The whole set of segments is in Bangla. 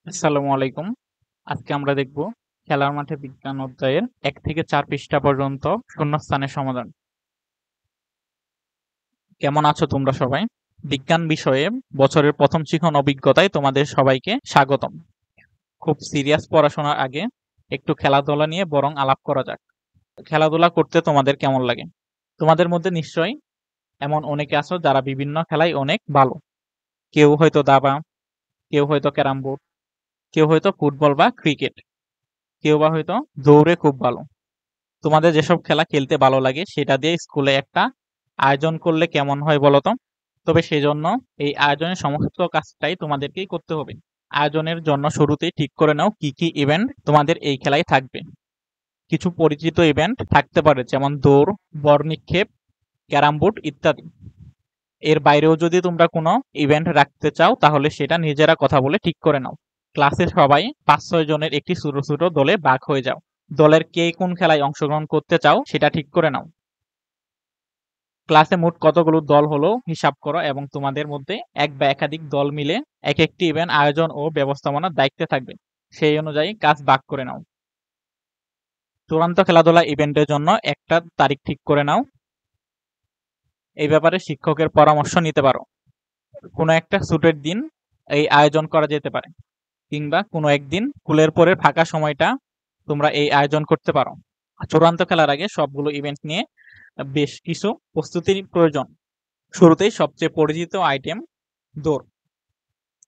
আসসালামু আলাইকুম। আজকে আমরা দেখব খেলার মাঠে বিজ্ঞান অধ্যায়ের ১ থেকে ৪ পৃষ্ঠা পর্যন্ত শূন্যস্থানের সমাধান। কেমন আছো তোমরা সবাই? বিজ্ঞান বিষয়ে বছরের প্রথম শিখন অভিজ্ঞতায় তোমাদের সবাইকে স্বাগতম। খুব সিরিয়াস পড়াশোনার আগে একটু খেলাধুলা নিয়ে বরং আলাপ করা যাক। খেলাধুলা করতে তোমাদের কেমন লাগে? তোমাদের মধ্যে নিশ্চয়ই এমন অনেকে আছো যারা বিভিন্ন খেলায় অনেক ভালো। কেউ হয়তো দাবা, কেউ হয়তো ক্যারাম বোর্ড, কেউ হয়তো ফুটবল বা ক্রিকেট, কেউ বা হয়তো দৌড়ে খুব ভালো। তোমাদের যেসব খেলা খেলতে ভালো লাগে সেটা দিয়ে স্কুলে একটা আয়োজন করলে কেমন হয় বলো তো? তবে সেজন্য এই আয়োজনের সমস্ত কাজটাই তোমাদেরকেই করতে হবে। আয়োজনের জন্য শুরুতেই ঠিক করে নাও কি কি ইভেন্ট তোমাদের এই খেলায় থাকবে। কিছু পরিচিত ইভেন্ট থাকতে পারে যেমন দৌড়, বল নিক্ষেপ, ক্যারাম বোর্ড ইত্যাদি। এর বাইরেও যদি তোমরা কোনো ইভেন্ট রাখতে চাও তাহলে সেটা নিজেরা কথা বলে ঠিক করে নাও। ক্লাসে সবাই ৫-৬ জনের একটি ছোট ছোট দলে ভাগ হয়ে যাও। দলের কে কোন খেলায় অংশগ্রহণ করতে চাও সেটা ঠিক করে নাও। ক্লাসে মোট কতগুলো দল হলো হিসাব করো এবং তোমাদের মধ্যে এক বা একাধিক দল মিলে এক একটি ইভেন্ট আয়োজন ও ব্যবস্থাপনার দায়িত্বে থাকবে। সেই অনুযায়ী কাজ ভাগ করে নাও। চূড়ান্ত খেলাধুলা ইভেন্টের জন্য একটা তারিখ ঠিক করে নাও। এই ব্যাপারে শিক্ষকের পরামর্শ নিতে পারো। কোনো একটা ছুটির দিন এই আয়োজন করা যেতে পারে, কিংবা কোনো একদিন স্কুলের পরে ফাঁকা সময়টা তোমরা এই আয়োজন করতে পারো। চূড়ান্ত খেলার আগে সবগুলো ইভেন্ট নিয়ে বেশ কিছু প্রস্তুতির প্রয়োজন। শুরুতেই সবচেয়ে পরিচিত আইটেম দৌড়,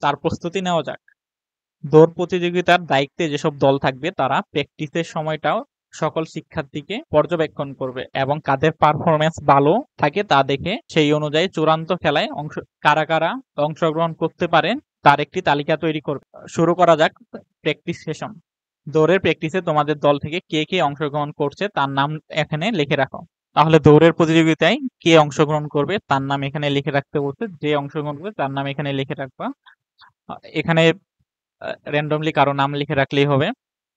তার প্রস্তুতি নেওয়া যাক। দৌড় প্রতিযোগিতার দায়িত্বে যেসব দল থাকবে তারা প্র্যাকটিসের সময়টাও সকল শিক্ষার্থীকে পর্যবেক্ষণ করবে এবং কাদের পারফরমেন্স ভালো থাকে তা দেখে সেই অনুযায়ী চূড়ান্ত খেলায় কারা কারা অংশগ্রহণ করতে পারেন তার একটি তালিকা তৈরি করবে। শুরু করা যাক প্র্যাকটিস সেশন। দৌড়ের প্র্যাকটিসে তোমাদের দল থেকে কে কে অংশগ্রহণ করছে তার নাম এখানে লিখে রাখো। তাহলে দৌড়ের প্রতিযোগিতায় কে অংশগ্রহণ করবে তার নাম এখানে লিখে রাখতে বলছে। যে অংশগ্রহণ করবে তার নাম এখানে লিখে রাখবা। এখানে র্যান্ডমলি কারো নাম লিখে রাখলেই হবে।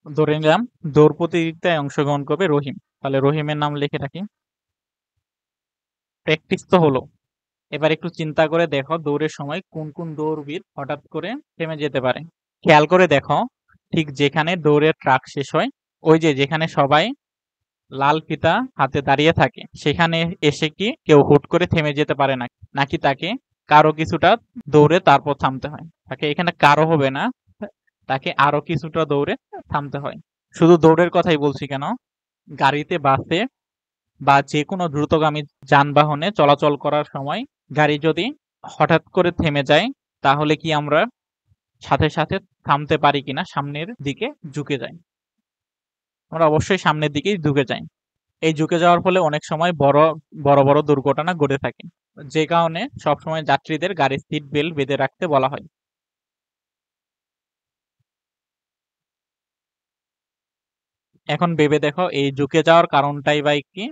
ধরে নিলাম দৌড় প্রতিযোগিতায় অংশগ্রহণ করবে রহিম, তাহলে রহিমের নাম লিখে রাখি। প্র্যাকটিস তো হলো, এবার একটু চিন্তা করে দেখো দৌড়ের সময় কোন কোন দৌড়বিদ হঠাৎ করে থেমে যেতে পারে। খেয়াল করে দেখো ঠিক যেখানে দৌড়ের ট্রাক শেষ হয়, ওই যে যেখানে সবাই লাল ফিতা হাতে দাঁড়িয়ে থাকে, সেখানে এসে কি কেউ হুট করে থেমে যেতে পারে না, নাকি তাকে কারো কিছুটা দৌড়ে তারপর থামতে হয়? তাকে এখানে কারো হবে না, তাকে আরো কিছুটা দৌড়ে থামতে হয়। শুধু দৌড়ের কথাই বলছি কেন, গাড়িতে, বাসে বা যে কোনো দ্রুতগামী যানবাহনে চলাচল করার সময় গাড়ি যদি হঠাৎ করে থেমে যায় তাহলে কি আমরা সাথে সাথে থামতে পারি কিনা সামনের দিকে ঝুঁকে যাই? আমরা অবশ্যই সামনের দিকেই ঝুঁকে যাই। এই ঝুঁকে যাওয়ার ফলে অনেক সময় বড় বড় বড় দুর্ঘটনা ঘটে থাকে, যে কারণে সবসময় যাত্রীদের গাড়ির সিট বেল্ট বেঁধে রাখতে বলা হয়। এখন ভেবে দেখো এই ঝুঁকে যাওয়ার কারণটাই বা কি?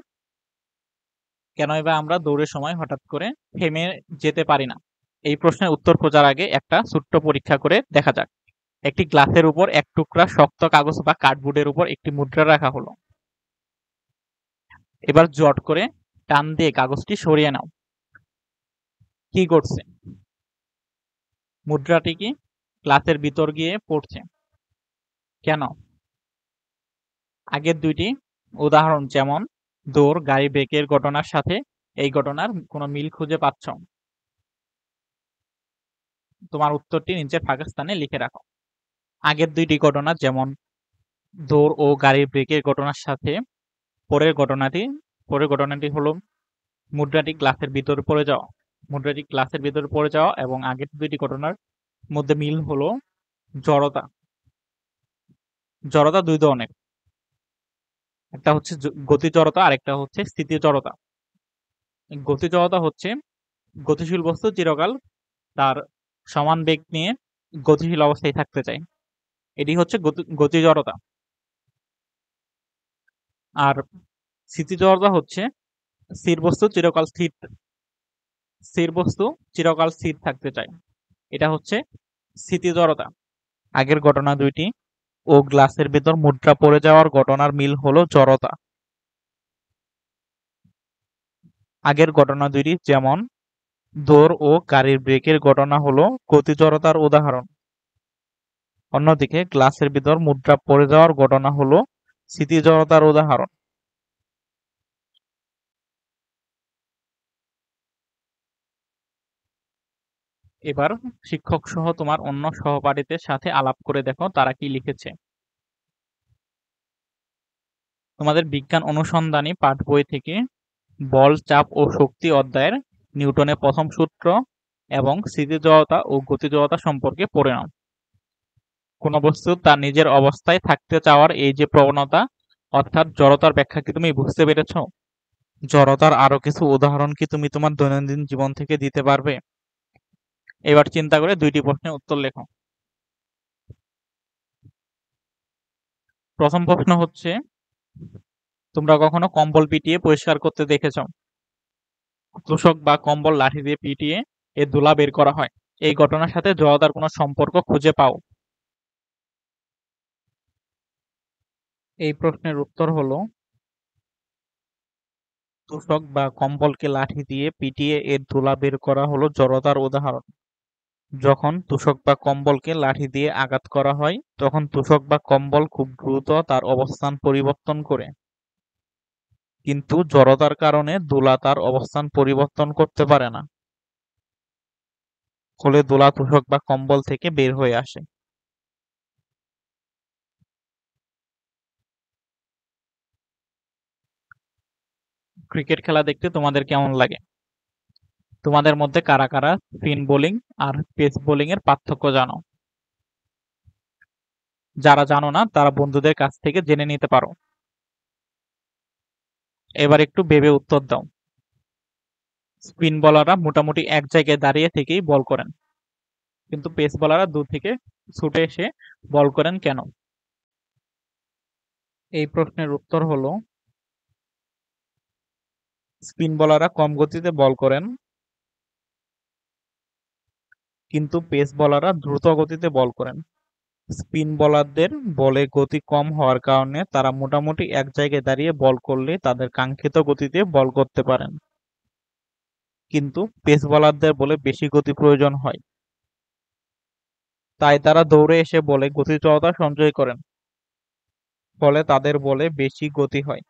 কেনই বা আমরা দৌড়ের সময় হঠাৎ করে থেমে যেতে পারি না? এই প্রশ্নের উত্তর খোঁজার আগে একটা ছোট্ট পরীক্ষা করে দেখা যাক। একটি গ্লাসের উপর এক টুকরা শক্ত কাগজ বা কার্ডবোর্ডের উপর একটি মুদ্রা রাখা হলো। এবার জট করে টান দিয়ে কাগজটি সরিয়ে নাও। কি করছে? মুদ্রাটি কি গ্লাসের ভিতর গিয়ে পড়ছে? কেন? আগের দুইটি উদাহরণ যেমন দৌড়, গাড়ি ব্রেকের ঘটনার সাথে এই ঘটনার কোনো মিল খুঁজে পাচ্ছ? তোমার উত্তরটি নিচের ফাঁকা স্থানে লিখে রাখো। আগের দুইটি ঘটনা যেমন দৌড় ও গাড়ির ব্রেকের ঘটনার সাথে পরের ঘটনাটি হলো মুদ্রাটি গ্লাসের ভিতরে পড়ে যাওয়া। মুদ্রাটি গ্লাসের ভিতরে পড়ে যাওয়া এবং আগের দুইটি ঘটনার মধ্যে মিল হলো জড়তা। জড়তা দুই ধরনের, একটা হচ্ছে গতি জড়তা আর একটা হচ্ছে স্থিতি জড়তা। গতি জড়তা হচ্ছে গতিশীল বস্তু চিরকাল তার সমান বেগ নিয়ে গতিশীল অবস্থায় থাকতে চায়, এটি হচ্ছে গতি জড়তা। আর স্থিতি জড়তা হচ্ছে স্থির বস্তু চিরকাল স্থির থাকতে চায়, এটা হচ্ছে স্থিতি জড়তা। আগের ঘটনা দুইটি ও গ্লাসের ভেতর মুদ্রা পড়ে যাওয়ার ঘটনার মিল হলো জড়তা। আগের ঘটনা দুইটি যেমন দৌড় ও গাড়ির ব্রেকের ঘটনা হলো গতি জড়তার উদাহরণ। অন্যদিকে গ্লাসের ভিতর মুদ্রা পড়ে যাওয়ার ঘটনা হলো স্থিতি জড়তার উদাহরণ। এবার শিক্ষক সহ তোমার অন্য সহপাঠীদের সাথে আলাপ করে দেখো তারা কি লিখেছে। তোমাদের বিজ্ঞান অনুসন্ধানী পাঠ বই থেকে বল, চাপ ও শক্তি অধ্যায়ের নিউটনের প্রথম সূত্র এবং স্থিতি জড়তা ও গতি জড়তা সম্পর্কে পড়ে নাও। কোন বস্তু তার নিজের অবস্থায় থাকতে চাওয়ার এই যে প্রবণতা, অর্থাৎ জড়তার ব্যাখ্যা কি তুমি বুঝতে পেরেছো? জড়তার আরো কিছু উদাহরণ কি তুমি তোমার দৈনন্দিন জীবন থেকে দিতে পারবে? এবার চিন্তা করে 2টি প্রশ্নের উত্তর লেখো। প্রথম প্রশ্ন হচ্ছে, তোমরা কখনো কম্বল পিটিয়ে পরিষ্কার করতে দেখেছো? তোশক বা কম্বল লাঠি দিয়ে পিটিয়ে এর ধুলা বের করা হয়। এই ঘটনার সাথে জড়তার কোনো সম্পর্ক খুঁজে পাও? এই প্রশ্নের উত্তর হলো, তোশক বা কম্বলকে লাঠি দিয়ে পিটিয়ে এর ধুলা বের করা হলো জড়তার উদাহরণ। যখন তোশক বা কম্বলকে লাঠি দিয়ে আঘাত করা হয়, তখন তোশক বা কম্বল খুব দ্রুত তার অবস্থান পরিবর্তন করে। কিন্তু জড়তার কারণে দোলা তার অবস্থান পরিবর্তন করতে পারে না। ফলে দোলা তোশক বা কম্বল থেকে বের হয়ে আসে। ক্রিকেট খেলা দেখতে তোমাদের কেমন লাগে? তোমাদের মধ্যে কারা কারা স্পিন বোলিং আর পেস বোলিং এর পার্থক্য জানো? যারা জানো না তারা বন্ধুদের কাছ থেকে জেনে নিতে পারো। এবার একটু ভেবে উত্তর দাও। স্পিন বোলাররা মোটামুটি এক জায়গায় দাঁড়িয়ে থেকেই বল করেন, কিন্তু পেস বোলাররা দূর থেকে ছুটে এসে বল করেন কেন? এই প্রশ্নের উত্তর হলো, স্পিন বোলাররা কম গতিতে বল করেন, কিন্তু পেস বোলাররা দ্রুত গতিতে বল করেন। স্পিন বোলারদের বলে গতি কম হওয়ার কারণে তারা মোটামুটি এক জায়গায় দাঁড়িয়ে বল করলে তাদের কাঙ্ক্ষিত গতিতে বল করতে পারেন। কিন্তু পেস বোলারদের বলে বেশি গতি প্রয়োজন হয়, তাই তারা দৌড়ে এসে বলে গতি জড়তা সঞ্চয় করেন, ফলে তাদের বলে বেশি গতি হয়।